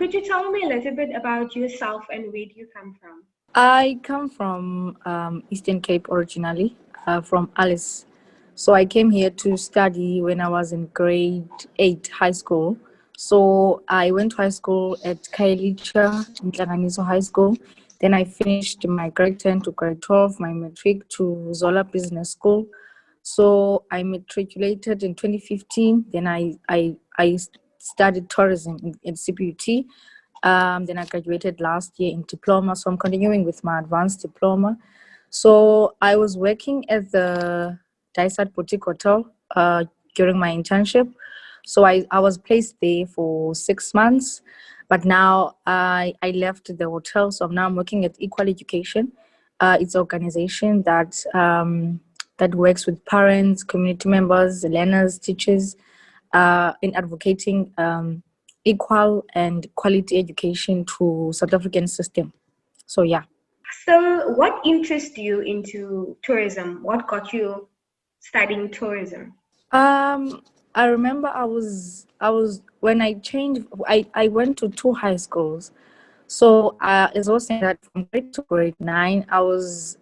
Could you tell me a little bit about yourself and where do you come from? I come from Eastern Cape originally, from Alice. So I came here to study when I was in grade 8 high school. So I went to high school at Kailicha, in High School. Then I finished my grade 10 to grade 12, my matric to Zola Business School. So I matriculated in 2015. Then I studied tourism in CPUT. Then I graduated last year in diploma, so I'm continuing with my advanced diploma. So I was working at the Dysart Boutique Hotel during my internship. So I was placed there for 6 months, but now I left the hotel. So now I'm working at Equal Education. It's an organization that works with parents, community members, learners, teachers, in advocating equal and quality education to South African system. So yeah. So, what interested you into tourism? What got you studying tourism? I remember I was when I changed. I went to two high schools. So it's also saying that from grade to grade 9, I was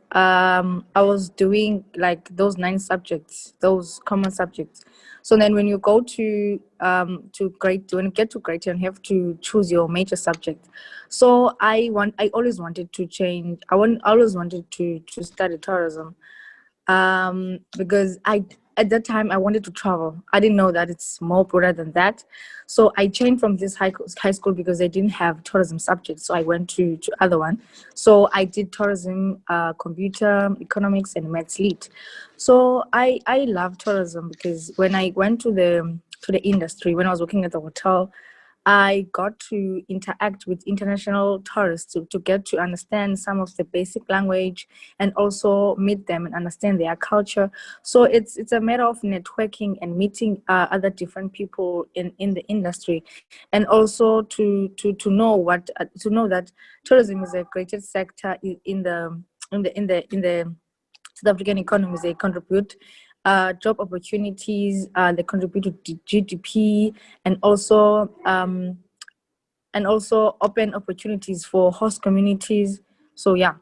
doing like those 9 subjects, those common subjects. So then when you go to grade, when you get to grade 10, you have to choose your major subject. So I always wanted to change. I always wanted to study tourism, because I at that time I wanted to travel. I didn't know that it's more broader than that. So I changed from this high school because they didn't have tourism subjects. So I went to other one. So I did tourism, computer, economics, and maths lit. So I love tourism because when I went to the industry, when I was working at the hotel, I got to interact with international tourists to get to understand some of the basic language and also meet them and understand their culture. So it's a matter of networking and meeting other different people in the industry, and also to know to know that tourism is a greatest sector in the South African economies. They contribute job opportunities, they contribute to GDP, and also open opportunities for host communities. So yeah.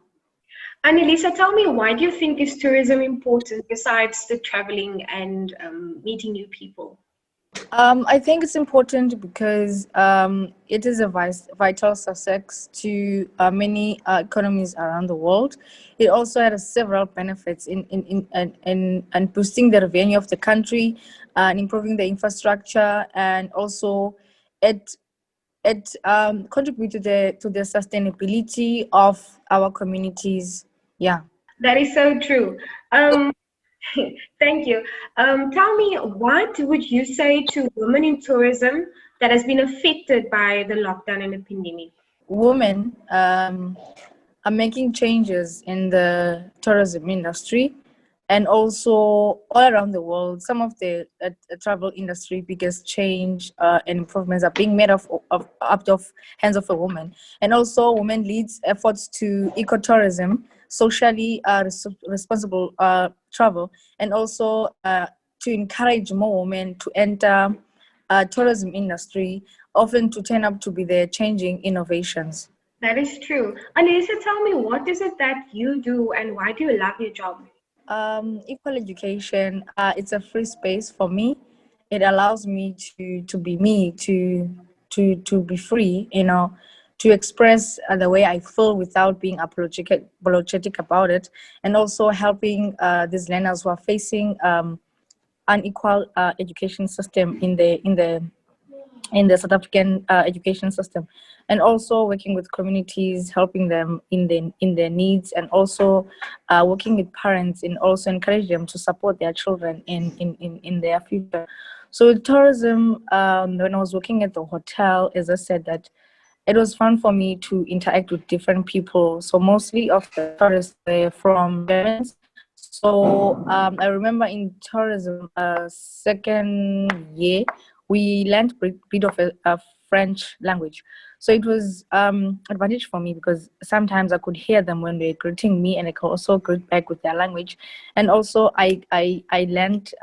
Anelisa, tell me, why do you think is tourism important besides the traveling and meeting new people? I think it's important because it is a vital success to many economies around the world. It also has several benefits in boosting the revenue of the country and improving the infrastructure, and also it contributes to the sustainability of our communities. Yeah. That is so true. Um, Thank you. Tell me, what would you say to women in tourism that has been affected by the lockdown and the pandemic? Women are making changes in the tourism industry, and also all around the world. Some of the travel industry biggest change and improvements are being made of up of hands of a woman, and also women leads efforts to ecotourism, socially responsible travel, and also to encourage more women to enter tourism industry, often to turn up to be the changing innovations. That is true. Anissa, tell me, what is it that you do and why do you love your job? Equal education, it's a free space for me. It allows me to be me, to be free, to express the way I feel without being apologetic about it, and also helping these learners who are facing unequal education system in the South African education system, and also working with communities, helping them in their needs, and also working with parents and also encourage them to support their children in their future. So with tourism, when I was working at the hotel, as I said, that it was fun for me to interact with different people. So mostly of the tourists were from Germans. So I remember in tourism, second year, we learned a bit of a French language. So it was advantage for me because sometimes I could hear them when they're greeting me, and I could also greet back with their language. And also I learned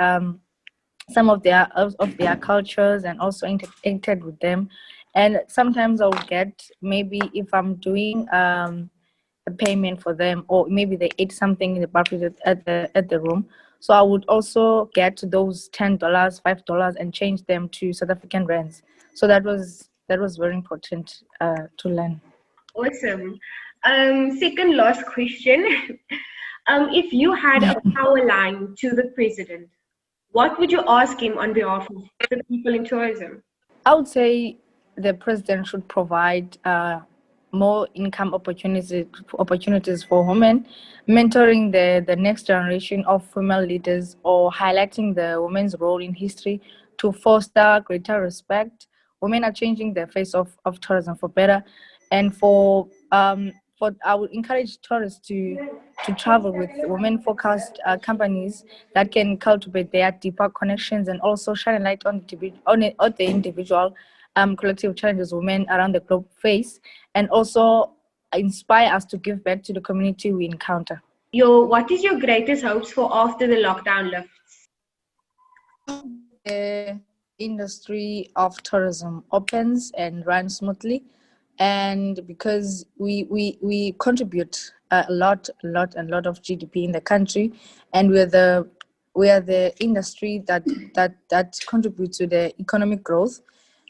some of their cultures, and also interacted with them, And sometimes I'll get, maybe if I'm doing a payment for them, or maybe they ate something in the buffet at the room. So I would also get those $10, $5, and change them to South African rands. So that was very important to learn. Awesome. Second last question. If you had a power line to the president, what would you ask him on behalf of the people in tourism? I would say the president should provide more income opportunities for women, mentoring the next generation of female leaders, or highlighting the women's role in history to foster greater respect. Women are changing the face of tourism for better, and for I would encourage tourists to travel with women-focused companies that can cultivate their deeper connections, and also shine a light on the individual collective challenges women around the globe face, and also inspire us to give back to the community we encounter. What is your greatest hopes for after the lockdown lifts? I hope that the industry of tourism opens and runs smoothly, and because we contribute a lot of GDP in the country, and we are the industry that contributes to the economic growth,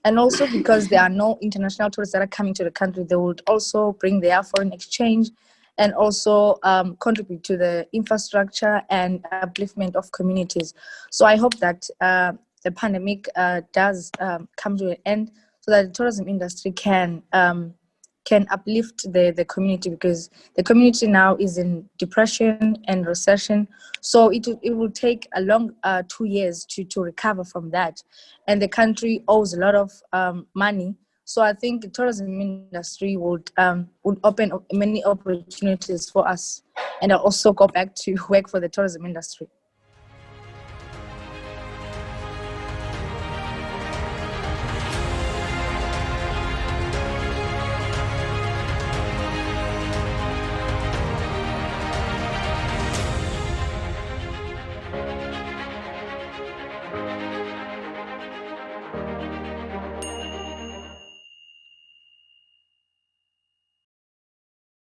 and also because there are no international tourists that are coming to the country, they would also bring their foreign exchange, and also contribute to the infrastructure and upliftment of communities. So I hope that the pandemic does come to an end, so that the tourism industry can uplift the community, because the community now is in depression and recession. So it will take a long 2 years to recover from that, and the country owes a lot of money. So I think the tourism industry would open many opportunities for us, and I'll also go back to work for the tourism industry.